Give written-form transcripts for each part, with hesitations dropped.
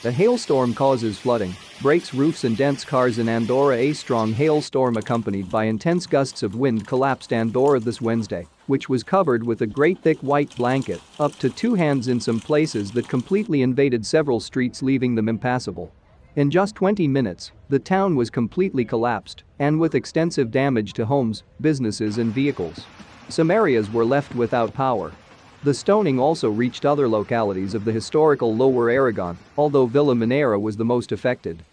A hailstorm causes flooding, breaks roofs and dents cars in Andorra. A strong hailstorm accompanied by intense gusts of wind collapsed Andorra this Wednesday, which was covered with a great thick white blanket, up to 2 hands in some places, that completely invaded several streets, leaving them impassable. In just 20 minutes, the town was completely collapsed, and with extensive damage to homes, businesses and vehicles. Some areas were left without power. The stoning also reached other localities of the historical Lower Aragón, although Villa Minera was the most affected.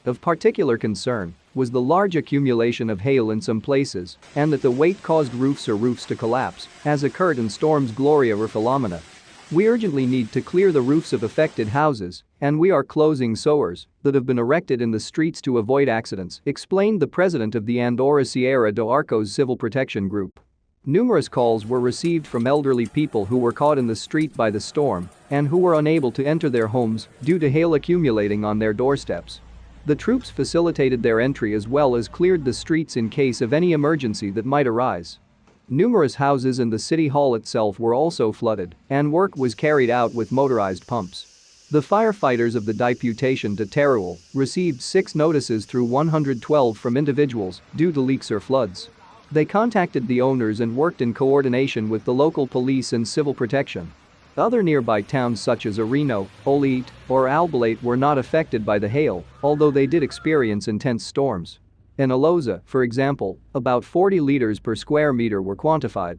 Of particular concern was the large accumulation of hail in some places, and that the weight caused roofs to collapse, as occurred in storms Gloria or Filomena. We urgently need to clear the roofs of affected houses, and we are closing sewers that have been erected in the streets to avoid accidents, explained the president of the Andorra-Sierra de Arcos Civil Protection Group. Numerous calls were received from elderly people who were caught in the street by the storm and who were unable to enter their homes due to hail accumulating on their doorsteps. The troops facilitated their entry as well as cleared the streets in case of any emergency that might arise. Numerous houses and the city hall itself were also flooded, and work was carried out with motorized pumps. The firefighters of the deputation to Teruel received 6 notices through 112 from individuals due to leaks or floods. They contacted the owners and worked in coordination with the local police and civil protection. Other nearby towns such as Areno, Olite, or Albalate were not affected by the hail, although they did experience intense storms. In Aloza, for example, about 40 liters per square meter were quantified.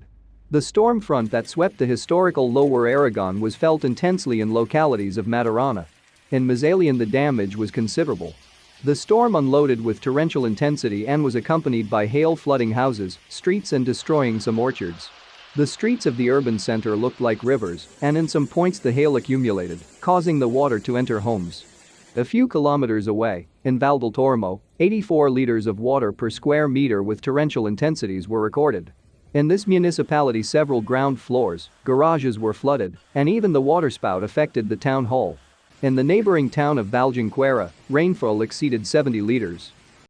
The storm front that swept the historical Lower Aragón was felt intensely in localities of Matarana. In Mazalian the damage was considerable. The storm unloaded with torrential intensity and was accompanied by hail flooding houses, streets and destroying some orchards. The streets of the urban center looked like rivers, and in some points the hail accumulated, causing the water to enter homes. A few kilometers away, in Valdaltormo, 84 liters of water per square meter with torrential intensities were recorded. In this municipality several ground floors, garages were flooded, and even the waterspout affected the town hall. In the neighboring town of Valjanquera, rainfall exceeded 70 liters.